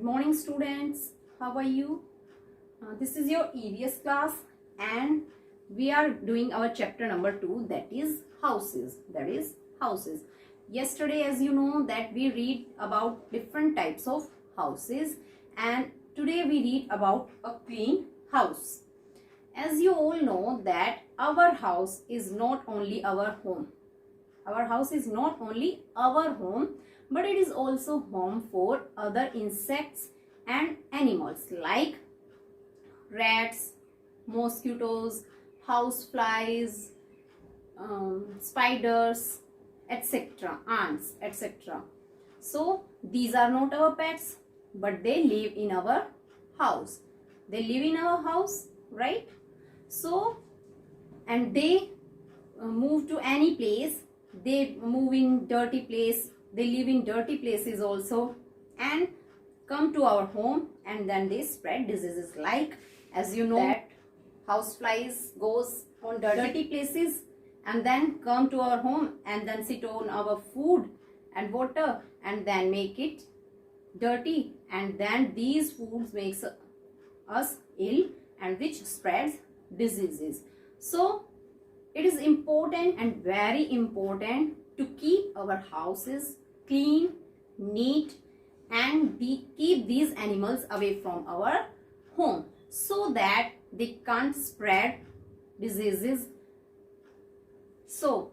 Good morning, students. How are you? This is your EVS class, and we are doing our chapter number 2, that is houses. Yesterday, as you know, that we read about different types of houses, and today we read about a clean house. As you all know that our house is not only our home. Our house is not only our home, but it is also home for other insects and animals like rats, mosquitoes, house flies, spiders, etc., ants, etc. So these are not our pets, but they live in our house. They live in our house, right? So, and they move to any place. They move in dirty place. They live in dirty places also, and come to our home, and then they spread diseases like, as you know, that house flies goes on dirty places and then come to our home and then sit on our food and water and then make it dirty, and then these foods makes us ill and which spreads diseases. So it is important and very important to keep our houses clean, neat, and keep these animals away from our home so that they can't spread diseases. So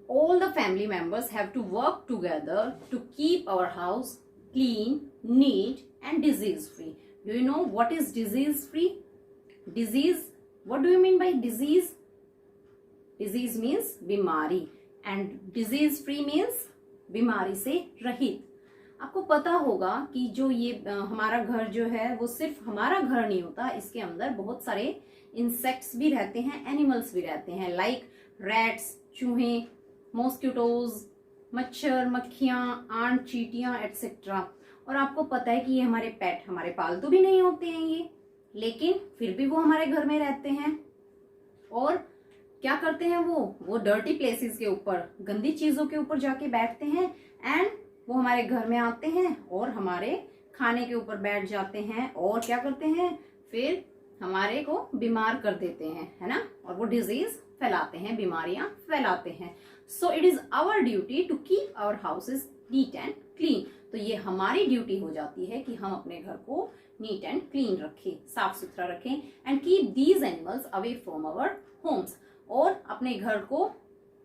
all the family members have to work together to keep our house clean, neat, and disease free. Do you know what is disease free? Disease, what do you mean by disease? Disease means बीमारी, and disease free means बीमारी से रहित. आपको पता होगा कि जो ये हमारा घर जो है वो सिर्फ हमारा घर नहीं होता, इसके अंदर बहुत सारे इंसेक्ट्स भी रहते हैं, एनिमल्स भी रहते हैं लाइक रैट्स, चूहे, मॉस्किटोज, मच्छर, मक्खियां, आंट, चींटियां, एटसेट्रा. और आपको पता है कि ये हमारे पेट, हमारे पालतू भी नहीं होते हैं ये, लेकिन फिर भी वो हमारे घर में रहते हैं. और क्या करते हैं वो डर्टी प्लेसेस के ऊपर, गंदी चीजों के ऊपर जाके बैठते हैं, एंड वो हमारे घर में आते हैं और हमारे खाने के ऊपर बैठ जाते हैं और क्या करते हैं, फिर हमारे को बीमार कर देते हैं, है ना, और वो डिजीज फैलाते हैं, बीमारियां फैलाते हैं. So it is our duty to keep our houses neat and clean. तो ये हमारी ड्यूटी हो जाती है कि हम अपने घर को नीट एंड क्लीन रखें, साफ सुथरा रखें, and keep these animals away from our homes. और अपने घर को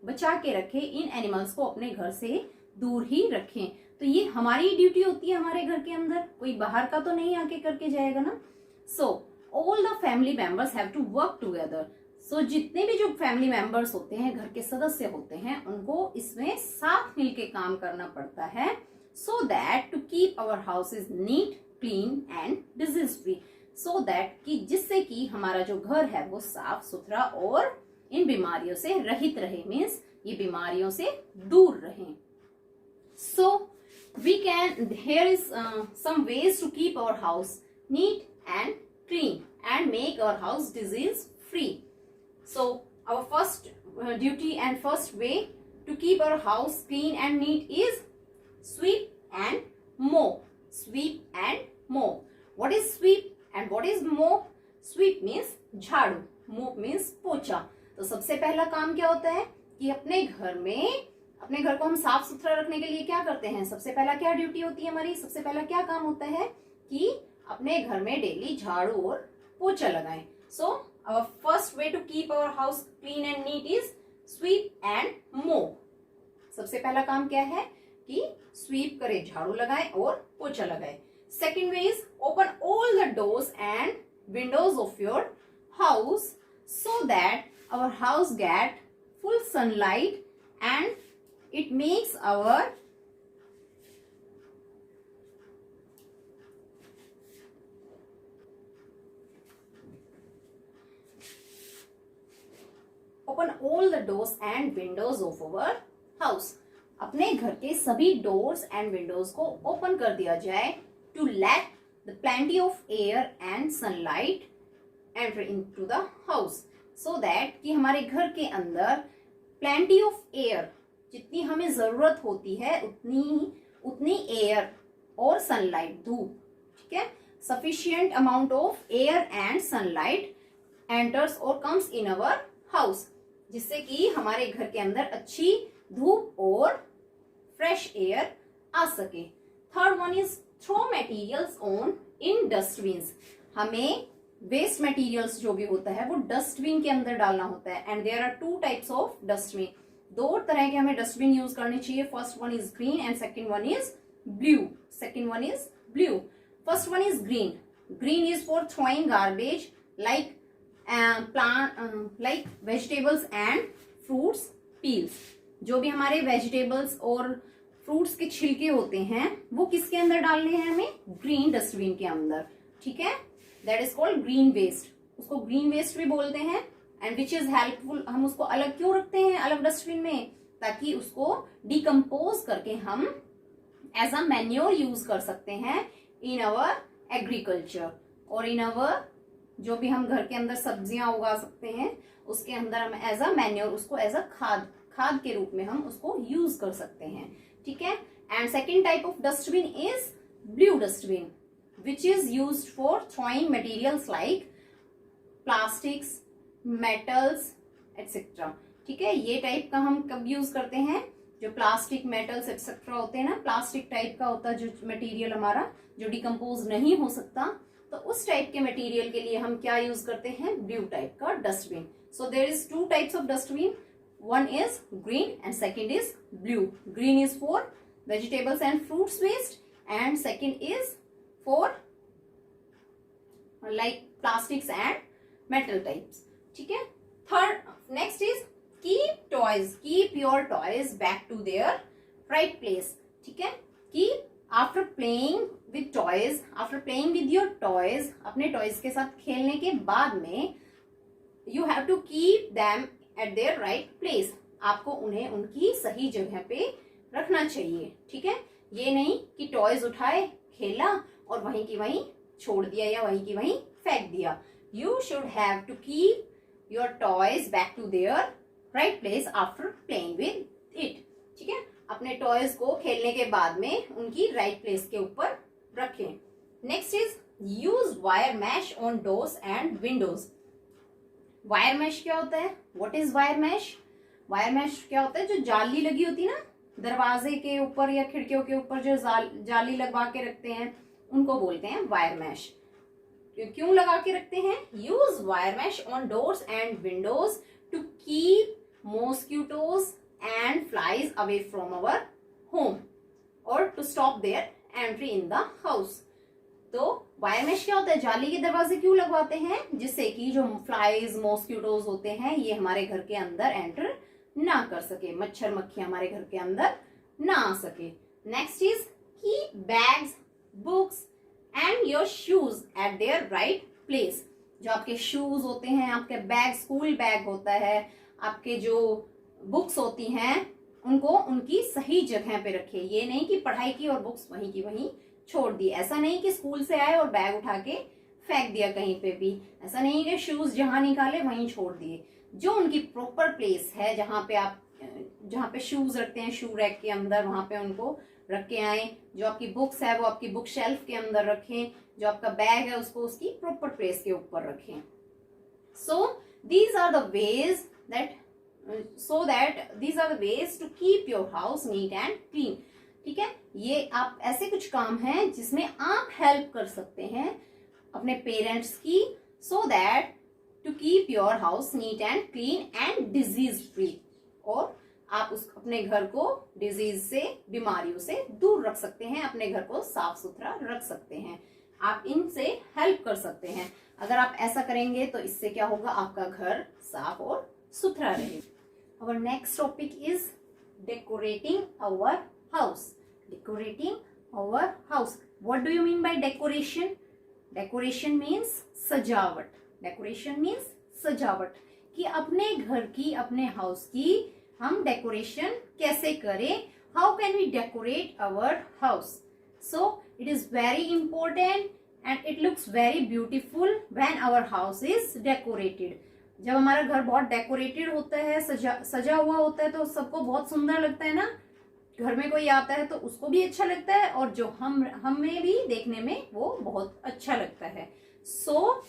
बचा के रखें, इन एनिमल्स को अपने घर से दूर ही रखें. तो ये हमारी ड्यूटी होती है हमारे घर के अंदर, कोई बाहर का तो नहीं आके करके जाएगा ना. So all the family members have to work together. So जितने भी जो फैमिली मेंबर्स होते हैं, घर के सदस्य होते हैं, उनको इसमें साथ मिलके काम करना पड़ता है, so that to keep our houses neat, clean and disease free. So that कि जिससे कि हमारा जो घर है वो साफ सुथरा और इन बीमारियों से रहित रहे, मीन्स ये बीमारियों से दूर रहें. So we can, here is some ways to keep our house neat and clean and make our house disease free. So our first duty and first way to keep our house clean and neat is sweep and mop. Sweep and mop. What is sweep and what is mop? Sweep means झाड़ू, mop means पोछा. तो सबसे पहला काम क्या होता है कि अपने घर को हम साफ सुथरा रखने के लिए क्या करते हैं, सबसे पहला क्या ड्यूटी होती है हमारी, सबसे पहला क्या काम होता है कि अपने घर में डेली झाड़ू और पोछा लगाएं. So our first way to keep our house clean and neat is sweep and mop. सबसे पहला काम क्या है कि स्वीप करे, झाड़ू लगाए और पोछा लगाए. Second way is open all the doors and Windows of your house so that our house get full sunlight and it makes our open all the doors and windows of our house. अपने घर के सभी doors and Windows को open कर दिया जाए to let the plenty of air and sunlight enter into the house, so that कि हमारे घर के अंदर plenty of air, जितनी हमें जरूरत होती है उतनी एयर और सनलाइट, धूप, ठीक है, sufficient amount of air and sunlight enters or comes in our house, जिससे कि हमारे घर के अंदर अच्छी धूप और फ्रेश एयर आ सके। Third one is throw materials on in dustbins, हमें वेस्ट मटेरियल्स जो भी होता है वो डस्टबिन के अंदर डालना होता है। And there are two types of dustbin, दो तरह के हमें डस्टबिन यूज करने चाहिए। First one is green and second one is blue. First one is green. Green is for throwing garbage like like vegetables and fruits peels, जो भी हमारे vegetables और फ्रूट्स के छिलके होते हैं वो किसके अंदर डालने हैं हमें, ग्रीन डस्टबिन के अंदर, ठीक है, that is called green waste, उसको ग्रीन वेस्ट भी बोलते हैं। एंड विच इज हेल्पफुल, हम उसको अलग क्यों रखते हैं अलग डस्टबिन में, ताकि उसको डिकम्पोज करके हम एज अ मैन्योर यूज कर सकते हैं इन अवर एग्रीकल्चर, और इन अवर जो भी हम घर के अंदर सब्जियां उगा सकते हैं उसके अंदर हम एज अ मैन्योर, उसको एज अ खाद के रूप में हम उसको यूज कर सकते हैं, ठीक है। And second type of dustbin is blue dustbin, which is used for throwing materials like plastics, metals, etc. ठीक है, ये टाइप का हम कब यूज करते हैं, जो प्लास्टिक, मेटल्स एक्सेट्रा होते हैं ना, प्लास्टिक टाइप का होता है जो मटेरियल हमारा जो डिकम्पोज नहीं हो सकता, तो उस टाइप के मटेरियल के लिए हम क्या यूज करते हैं, ब्लू टाइप का dustbin. So there is two types of dustbin, one is green and second is blue. Green is for vegetables and fruits waste and second is for like plastics and metal types, ठीक है। Third next is keep your toys back to their right place, ठीक है, कि after playing with your toys, अपने toys के साथ खेलने के बाद में you have to keep them at their right place, आपको उन्हें उनकी सही जगह पे रखना चाहिए, ठीक है। ये नहीं कि टॉयज उठाए, खेला और वहीं की वहीं छोड़ दिया या वहीं की वहीं फेंक दिया। You should have to keep your toys back to their right place after playing with it, ठीक है। अपने टॉयज को खेलने के बाद में उनकी राइट प्लेस के ऊपर रखें। Next is use wire mesh on doors and Windows. Wire mesh क्या होता है, what is wire mesh? Wire mesh क्या होता है, जो जाली लगी होती है ना दरवाजे के ऊपर या खिड़कियों के ऊपर, जो जाली लगवा के रखते हैं उनको बोलते हैं वायर मैश। क्यों लगा के रखते हैं? Use wire mesh on doors and windows to keep mosquitoes and flies away from our home और to stop their entry in the house. तो वायर मैश क्या होता है, जाली के दरवाजे क्यों लगवाते हैं, जिससे कि जो फ्लाइज मॉस्किटोज होते हैं ये हमारे घर के अंदर एंटर ना कर सके, मच्छर मक्खियां हमारे घर के अंदर ना आ सके। Next is keep bags, books and your shoes eight there right place. जो आपके शूज होते हैं, आपके बैग, स्कूल बैग होता है, आपके जो बुक्स होती हैं उनको उनकी सही जगह पे रखिए। ये नहीं कि पढ़ाई की और बुक्स वहीं की वहीं छोड़ दी। ऐसा नहीं कि स्कूल से आए और बैग उठा के फेंक दिया कहीं पे भी। ऐसा नहीं कि शूज जहां निकाले वहीं छोड़ दिए। जो उनकी प्रॉपर प्लेस है, जहां पे शूज रखते हैं शू रैक के अंदर, वहां पे उनको रख के आए। जो आपकी बुक्स है वो आपकी बुक शेल्फ के अंदर रखें। जो आपका बैग है उसको उसकी प्रॉपर प्लेस के ऊपर रखें। So these are the ways to keep your house neat and clean. ठीक है, ये आप ऐसे कुछ काम हैं जिसमें आप हेल्प कर सकते हैं अपने पेरेंट्स की, so that to keep your house neat and clean and disease free. और आप अपने घर को डिजीज से, बीमारियों से दूर रख सकते हैं, अपने घर को साफ सुथरा रख सकते हैं। आप इनसे हेल्प कर सकते हैं। अगर आप ऐसा करेंगे तो इससे क्या होगा, आपका घर साफ और सुथरा रहेगा। Our next topic is decorating our house. Decorating our house. What do you mean by decoration? Decoration means सजावट. Decoration means सजावट, कि अपने घर की, अपने हाउस की हम डेकोरेशन कैसे करें. How can we decorate our house? So it is very important and it looks very beautiful when our house is decorated. जब हमारा घर बहुत डेकोरेटेड होता है, सजा हुआ होता है, तो सबको बहुत सुंदर लगता है ना. घर में कोई आता है तो उसको भी अच्छा लगता है और जो हमें भी देखने में वो बहुत अच्छा लगता है। सो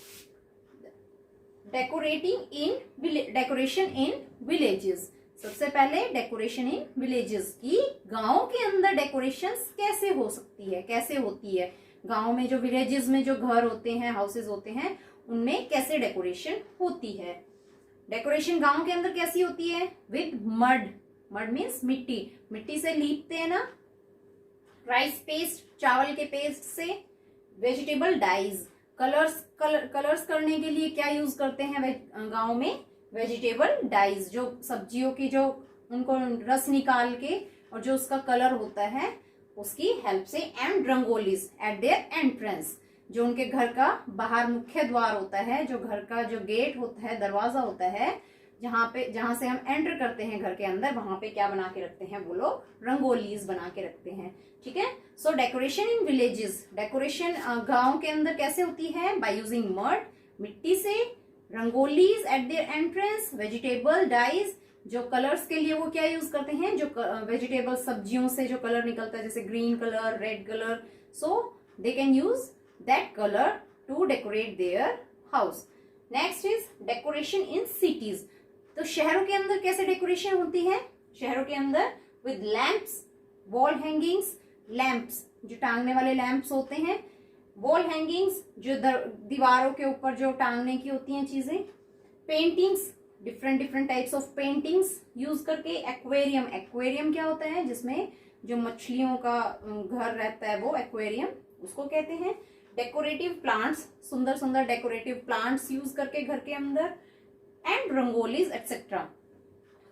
डेकोरेशन इन विलेजेस। सबसे पहले डेकोरेशन इन विलेजेस की गांव के अंदर डेकोरेशन कैसे हो सकती है, कैसे होती है, गांव में जो विलेजेस में जो घर होते हैं, हाउसेज होते हैं, उनमें कैसे डेकोरेशन होती है। डेकोरेशन गांव के अंदर कैसी होती है? With mud. मड मीन्स मिट्टी, मिट्टी से लीपते हैं ना। राइस पेस्ट, चावल के पेस्ट से। वेजिटेबल डाइज, कलर्स करने के लिए क्या यूज करते हैं गांव में? वेजिटेबल डाइज, जो सब्जियों की जो उनको रस निकाल के और जो उसका कलर होता है उसकी हेल्प से। And rangolis at their entrance, जो उनके घर का बाहर मुख्य द्वार होता है, जो घर का जो गेट होता है, दरवाजा होता है, जहां से हम एंटर करते हैं घर के अंदर, वहां पे क्या बना के रखते हैं वो लोग? रंगोलीज बना के रखते हैं। ठीक है। सो डेकोरेशन इन विलेजेस, डेकोरेशन गांव के अंदर कैसे होती है? बाय यूजिंग मड, मिट्टी से। Rangolis at their entrance, vegetable dyes, जो कलर्स के लिए वो क्या यूज करते हैं? जो वेजिटेबल सब्जियों से जो कलर निकलता है, जैसे green colour, red colour, so they can use that colour to decorate their house. Next is decoration in cities. तो शहरों के अंदर कैसे डेकोरेशन होती है? शहरों के अंदर with lamps, wall hangings, lamps जो टांगने वाले लैंप्स होते हैं, वॉल हैंगिंग्स जो दीवारों के ऊपर जो टांगने की होती हैं चीजें, paintings, different types of paintings use करके। एक्वेरियम, एक्वेरियम क्या होता है? जिसमें जो मछलियों का घर रहता है वो एक्वेरियम, उसको कहते हैं। डेकोरेटिव प्लांट्स, सुंदर सुंदर डेकोरेटिव प्लांट्स यूज करके घर के अंदर। And rangolis etcetera,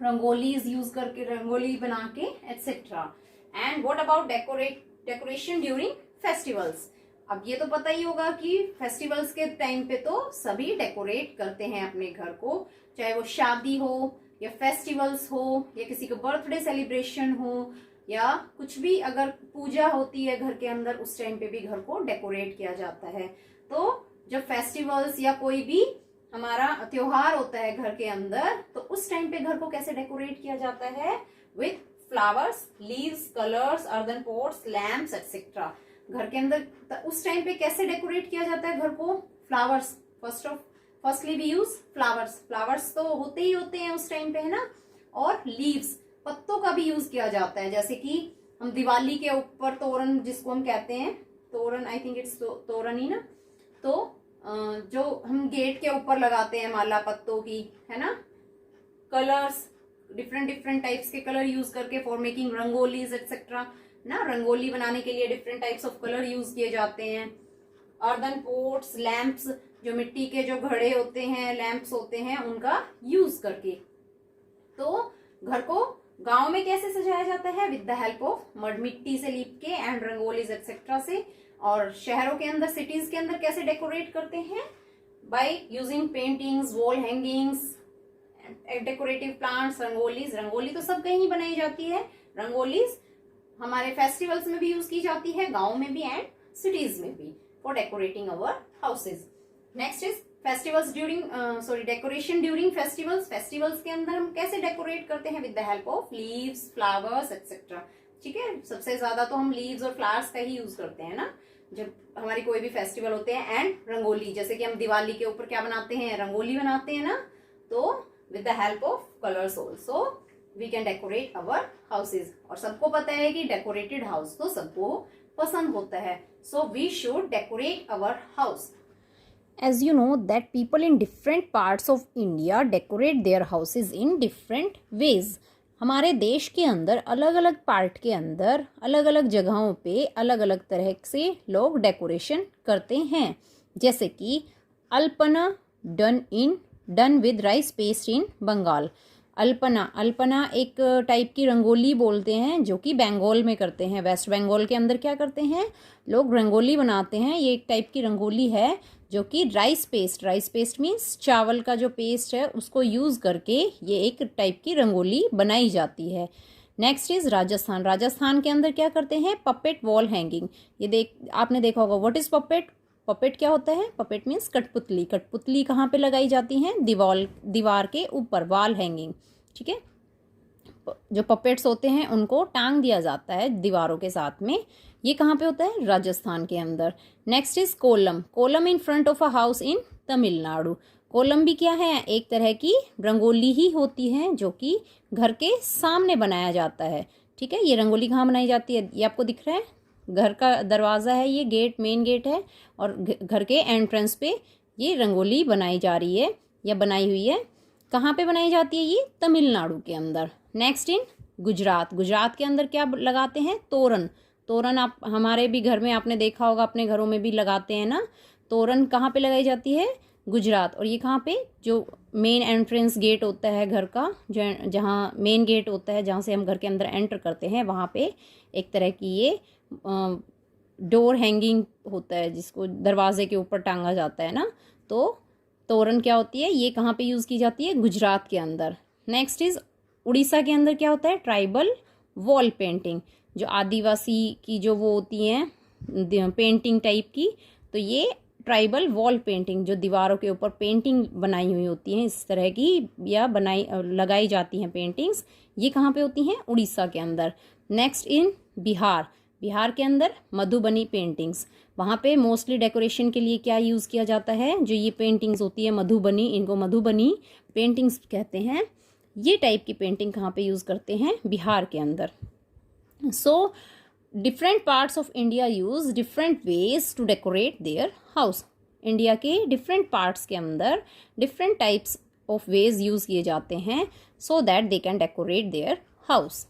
rangolis use करके रंगोली बना के etcetera. And what about decoration during festivals. अब ये तो पता ही होगा कि फेस्टिवल्स के टाइम पे तो सभी डेकोरेट करते हैं अपने घर को, चाहे वो शादी हो या फेस्टिवल्स हो या किसी का बर्थडे सेलिब्रेशन हो या कुछ भी, अगर पूजा होती है घर के अंदर उस टाइम पे भी घर को डेकोरेट किया जाता है। तो जब फेस्टिवल्स या कोई भी हमारा त्योहार होता है घर के अंदर, तो उस टाइम पे घर को कैसे डेकोरेट किया जाता है? With flowers, leaves, colours, earthen pots, lamps etcetera. घर के अंदर उस टाइम पे कैसे डेकोरेट किया जाता है घर को? Flowers, firstly we use flowers, flowers तो होते ही होते हैं उस टाइम पे, है ना। और लीव्स, पत्तों का भी यूज किया जाता है, जैसे कि हम दिवाली के ऊपर तोरण जिसको हम कहते हैं, तोरण, आई थिंक इट्स तोरण ही ना, तो जो हम गेट के ऊपर लगाते हैं माला पत्तों की, है ना। कलर्स, डिफरेंट टाइप्स के कलर यूज करके फॉर मेकिंग रंगोलीज एक्सेट्रा ना। रंगोली बनाने के लिए different types of colour use किए जाते हैं। अर्दन पोट्स, लैंप्स, जो मिट्टी के जो घड़े होते हैं, लैंप्स होते हैं, उनका यूज करके। तो घर को गांव में कैसे सजाया जाता है? With the help of mud, मिट्टी से लीप के एंड रंगोलीज एक्सेट्रा से। और शहरों के अंदर, सिटीज के अंदर कैसे डेकोरेट करते हैं? By using paintings, wall hangings, decorative plants, rangolis. Rangoli तो सब कहीं बनाई जाती है। रंगोलीज हमारे फेस्टिवल्स में भी यूज की जाती है, गांव में भी एंड सिटीज में भी, for decorating our houses. Next is festivals during decoration during festivals. Festivals के अंदर हम कैसे डेकोरेट करते हैं? With the help of leaves, flowers etcetera. ठीक है, सबसे ज्यादा तो हम लीव्स और फ्लावर्स का ही यूज करते हैं ना जब हमारी कोई भी फेस्टिवल होते हैं। एंड रंगोली, जैसे कि हम दिवाली के ऊपर क्या बनाते हैं? रंगोली बनाते हैं ना। तो with the help of colours also we can decorate our houses. और सबको पता है कि डेकोरेटेड हाउस तो सबको पसंद होता है। So we should decorate our house. As you know that people in different parts of India decorate their houses in different ways. हमारे देश के अंदर अलग अलग पार्ट के अंदर अलग अलग जगहों पे अलग अलग तरह से लोग डेकोरेशन करते हैं। जैसे कि alpana done with rice paste in Bengal. Alpana एक टाइप की रंगोली बोलते हैं जो कि बंगाल में करते हैं। वेस्ट बंगाल के अंदर क्या करते हैं लोग? रंगोली बनाते हैं। ये एक टाइप की रंगोली है जो कि राइस पेस्ट मीन्स चावल का जो पेस्ट है उसको यूज करके ये एक टाइप की रंगोली बनाई जाती है। Next is Rajasthan. राजस्थान के अंदर क्या करते हैं? Puppet wall hanging. ये आपने देखा होगा। What is puppet? पपेट क्या होता है? पपेट मीन्स कठपुतली। कठपुतली कहाँ पे लगाई जाती है? दीवार के ऊपर, वॉल हैंगिंग। ठीक है। जो पपेट्स होते हैं उनको टांग दिया जाता है दीवारों के साथ में। ये कहाँ पे होता है? राजस्थान के अंदर। Next is kolam. Kolam in front of a house in Tamil Nadu. Kolam भी क्या है? एक तरह की रंगोली ही होती है जो कि घर के सामने बनाया जाता है। ठीक है, ये रंगोली कहाँ बनाई जाती है? ये आपको दिख रहा है, घर का दरवाज़ा है, ये गेट, मेन गेट है, और घर के एंट्रेंस पे ये रंगोली बनाई जा रही है या बनाई हुई है। कहाँ पे बनाई जाती है? ये तमिलनाडु के अंदर। Next in Gujarat. गुजरात के अंदर क्या लगाते हैं? तोरण। तोरण आप हमारे भी घर में आपने देखा होगा, अपने घरों में भी लगाते हैं ना। तोरण कहाँ पे लगाई जाती है? गुजरात। और ये कहाँ पे? जो मेन एंट्रेंस गेट होता है घर का, जो जहाँ मेन गेट होता है जहाँ से हम घर के अंदर एंटर करते हैं, वहाँ पे एक तरह की ये डोर हैंगिंग होता है जिसको दरवाजे के ऊपर टांगा जाता है ना। तो तोरण क्या होती है? ये कहाँ पे यूज़ की जाती है? गुजरात के अंदर। नेक्स्ट इज उड़ीसा के अंदर क्या होता है? Tribal wall painting. जो आदिवासी की जो वो होती हैं पेंटिंग टाइप की, तो ये ट्राइबल वॉल पेंटिंग, जो दीवारों के ऊपर पेंटिंग बनाई हुई होती हैं इस तरह की, या लगाई जाती हैं पेंटिंग्स, ये कहाँ पे होती हैं? उड़ीसा के अंदर। Next in Bihar. बिहार के अंदर मधुबनी पेंटिंग्स। वहाँ पे मोस्टली डेकोरेशन के लिए क्या यूज़ किया जाता है? जो ये पेंटिंग्स होती है मधुबनी, इनको मधुबनी पेंटिंग्स कहते हैं। ये टाइप की पेंटिंग कहाँ पे यूज़ करते हैं? बिहार के अंदर। So different parts of India use different ways to decorate their house. India के डिफरेंट पार्ट्स के अंदर different types of ways use किए जाते हैं so that they can decorate their house.